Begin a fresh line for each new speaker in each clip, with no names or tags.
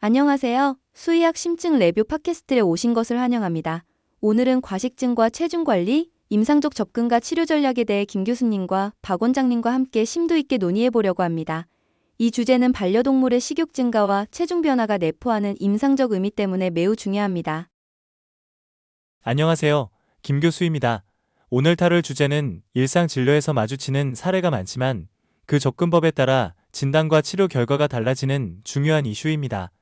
안녕하세요. 수의학 심증 레뷰 팟캐스트에 오신 것을 환영합니다. 오늘은 과식증과 체중 관리, 임상적 접근과 치료 전략에 대해 김 교수님과 박 원장님과 함께 심도 있게 논의해 보려고 합니다. 이 주제는 반려동물의 식욕 증가와 체중 변화가 내포하는 임상적 의미 때문에 매우 중요합니다.
안녕하세요. 김 교수입니다. 오늘 다룰 주제는 일상 진료에서 마주치는 사례가 많지만 그 접근법에 따라 진단과 치료 결과가 달라지는 중요한 이슈입니다.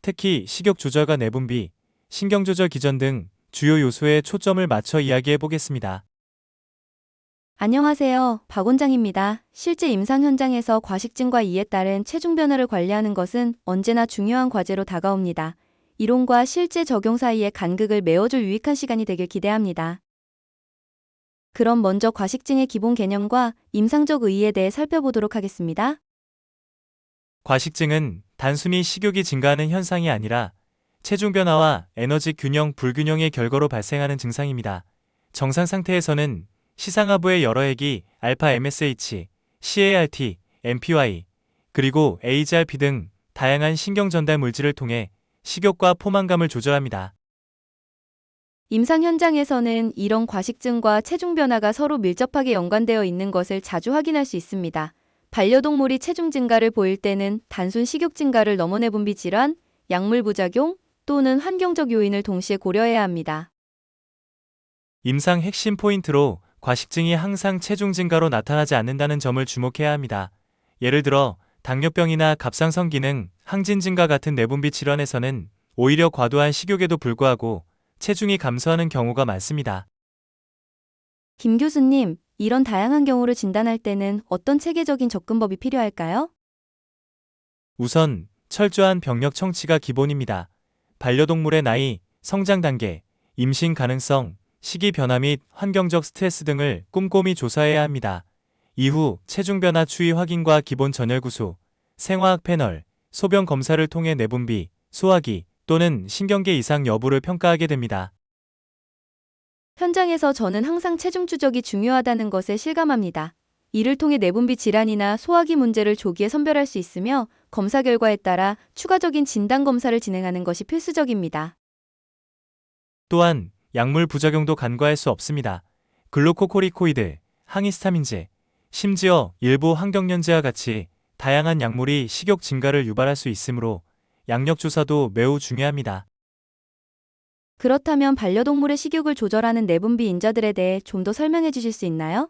특히 식욕 조절과 내분비, 신경조절 기전 등 주요 요소에 초점을 맞춰 이야기해 보겠습니다.
안녕하세요. 박 원장입니다. 실제 임상 현장에서 과식증과 이에 따른 체중 변화를 관리하는 것은 언제나 중요한 과제로 다가옵니다. 이론과 실제 적용 사이의 간극을 메워줄 유익한 시간이 되길 기대합니다. 그럼 먼저 과식증의 기본 개념과 임상적 의의에 대해 살펴보도록 하겠습니다.
과식증은 단순히 식욕이 증가하는 현상이 아니라 체중 변화와 에너지 균형 불균형의 결과로 발생하는 증상입니다. 정상 상태에서는 시상하부의 여러 핵이 알파 MSH, CART, MPY, 그리고 AGRP 등 다양한 신경 전달 물질을 통해 식욕과 포만감을 조절합니다.
임상 현장에서는 이런 과식증과 체중 변화가 서로 밀접하게 연관되어 있는 것을 자주 확인할 수 있습니다. 반려동물이 체중 증가를 보일 때는 단순 식욕 증가를 넘어 내분비 질환, 약물 부작용 또는 환경적 요인을 동시에 고려해야 합니다.
임상 핵심 포인트로 과식증이 항상 체중 증가로 나타나지 않는다는 점을 주목해야 합니다. 예를 들어 당뇨병이나 갑상선 기능, 항진 증가 같은 내분비 질환에서는 오히려 과도한 식욕에도 불구하고 체중이 감소하는 경우가 많습니다.
김 교수님, 이런 다양한 경우를 진단할 때는 어떤 체계적인 접근법이 필요할까요?
우선 철저한 병력 청취가 기본입니다. 반려동물의 나이, 성장 단계, 임신 가능성, 식이 변화 및 환경적 스트레스 등을 꼼꼼히 조사해야 합니다. 이후 체중 변화 추이 확인과 기본 전열 구수, 생화학 패널, 소변 검사를 통해 내분비, 소화기 또는 신경계 이상 여부를 평가하게 됩니다.
현장에서 저는 항상 체중 추적이 중요하다는 것에 실감합니다. 이를 통해 내분비 질환이나 소화기 문제를 조기에 선별할 수 있으며 검사 결과에 따라 추가적인 진단 검사를 진행하는 것이 필수적입니다.
또한 약물 부작용도 간과할 수 없습니다. 글루코코리코이드, 항히스타민제, 심지어 일부 항경련제와 같이 다양한 약물이 식욕 증가를 유발할 수 있으므로 양력 조사도 매우 중요합니다.
그렇다면 반려동물의 식욕을 조절하는 내분비 인자들에 대해 좀 더 설명해 주실 수 있나요?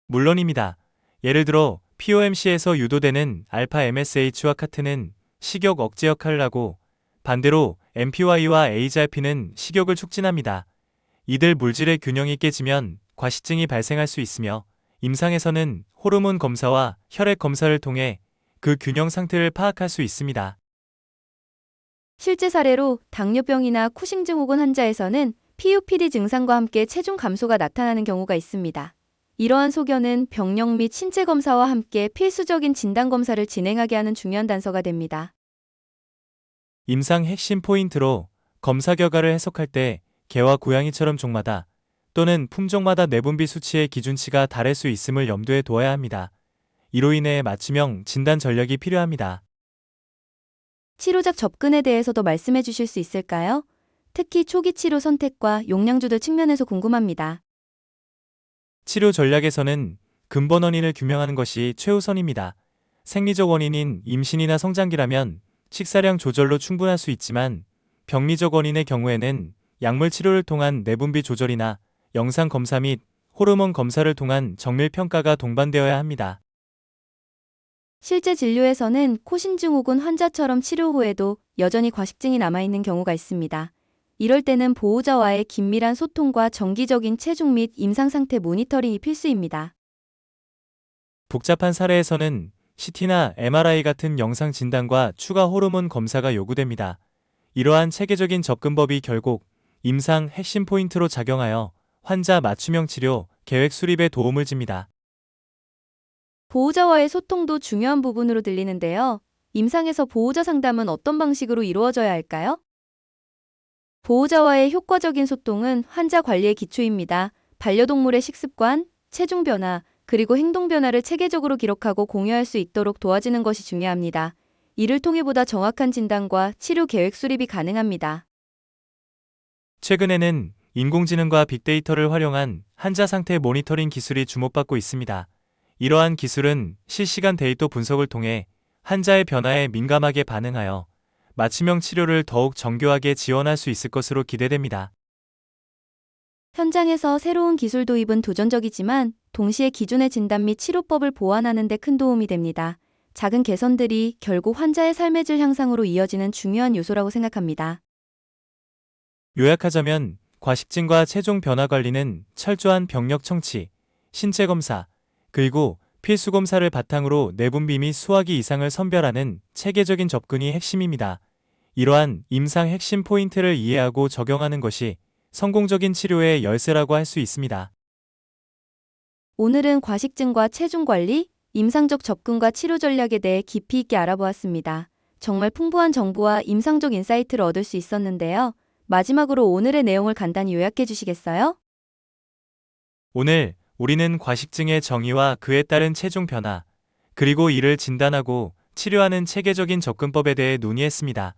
물론입니다. 예를 들어 POMC에서 유도되는 알파 MSH와 카트는 식욕 억제 역할을 하고 반대로 MPY와 AGRP는 식욕을 촉진합니다. 이들 물질의 균형이 깨지면 과식증이 발생할 수 있으며 임상에서는 호르몬 검사와 혈액 검사를 통해 그 균형 상태를 파악할 수 있습니다.
실제 사례로 당뇨병이나 쿠싱 증후군 환자에서는 PUPD 증상과 함께 체중 감소가 나타나는 경우가 있습니다. 이러한 소견은 병력 및 신체 검사와 함께 필수적인 진단 검사를 진행하게 하는 중요한 단서가 됩니다.
임상 핵심 포인트로 검사 결과를 해석할 때 개와 고양이처럼 종마다 또는 품종마다 내분비 수치의 기준치가 다를 수 있음을 염두에 두어야 합니다. 이로 인해 맞춤형 진단 전략이 필요합니다.
치료적 접근에 대해서도 말씀해 주실 수 있을까요? 특히 초기 치료 선택과 용량 조절 측면에서 궁금합니다.
치료 전략에서는 근본 원인을 규명하는 것이 최우선입니다. 생리적 원인인 임신이나 성장기라면 식사량 조절로 충분할 수 있지만 병리적 원인의 경우에는 약물 치료를 통한 내분비 조절이나 영상 검사 및 호르몬 검사를 통한 정밀 평가가 동반되어야 합니다.
실제 진료에서는 코신증후군 환자처럼 치료 후에도 여전히 과식증이 남아있는 경우가 있습니다. 이럴 때는 보호자와의 긴밀한 소통과 정기적인 체중 및 임상 상태 모니터링이 필수입니다.
복잡한 사례에서는 CT나 MRI 같은 영상 진단과 추가 호르몬 검사가 요구됩니다. 이러한 체계적인 접근법이 결국 임상 핵심 포인트로 작용하여 환자 맞춤형 치료 계획 수립에 도움을 줍니다.
보호자와의 소통도 중요한 부분으로 들리는데요. 임상에서 보호자 상담은 어떤 방식으로 이루어져야 할까요? 보호자와의 효과적인 소통은 환자 관리의 기초입니다. 반려동물의 식습관, 체중 변화, 그리고 행동 변화를 체계적으로 기록하고 공유할 수 있도록 도와주는 것이 중요합니다. 이를 통해 보다 정확한 진단과 치료 계획 수립이 가능합니다.
최근에는 인공지능과 빅데이터를 활용한 환자 상태 모니터링 기술이 주목받고 있습니다. 이러한 기술은 실시간 데이터 분석을 통해 환자의 변화에 민감하게 반응하여 맞춤형 치료를 더욱 정교하게 지원할 수 있을 것으로 기대됩니다.
현장에서 새로운 기술 도입은 도전적이지만 동시에 기존의 진단 및 치료법을 보완하는 데 큰 도움이 됩니다. 작은 개선들이 결국 환자의 삶의 질 향상으로 이어지는 중요한 요소라고 생각합니다.
요약하자면 과식증과 체중 변화 관리는 철저한 병력 청취, 신체 검사, 그리고 필수 검사를 바탕으로 내분비 및 소화기 이상을 선별하는 체계적인 접근이 핵심입니다. 이러한 임상 핵심 포인트를 이해하고 적용하는 것이 성공적인 치료의 열쇠라고 할 수 있습니다.
오늘은 과식증과 체중 관리, 임상적 접근과 치료 전략에 대해 깊이 있게 알아보았습니다. 정말 풍부한 정보와 임상적 인사이트를 얻을 수 있었는데요. 마지막으로 오늘의 내용을 간단히 요약해 주시겠어요?
오늘 우리는 과식증의 정의와 그에 따른 체중 변화, 그리고 이를 진단하고 치료하는 체계적인 접근법에 대해 논의했습니다.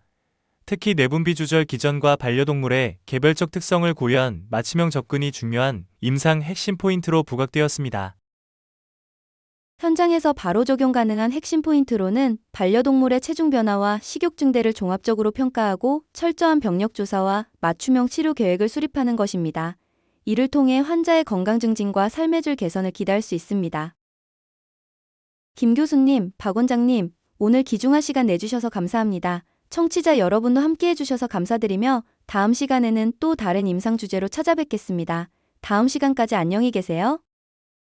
특히 내분비 조절 기전과 반려동물의 개별적 특성을 고려한 맞춤형 접근이 중요한 임상 핵심 포인트로 부각되었습니다.
현장에서 바로 적용 가능한 핵심 포인트로는 반려동물의 체중 변화와 식욕 증대를 종합적으로 평가하고 철저한 병력 조사와 맞춤형 치료 계획을 수립하는 것입니다. 이를 통해 환자의 건강 증진과 삶의 질 개선을 기대할 수 있습니다. 김 교수님, 박 원장님, 오늘 귀중한 시간 내주셔서 감사합니다. 청취자 여러분도 함께 해주셔서 감사드리며 다음 시간에는 또 다른 임상 주제로 찾아뵙겠습니다. 다음 시간까지 안녕히 계세요.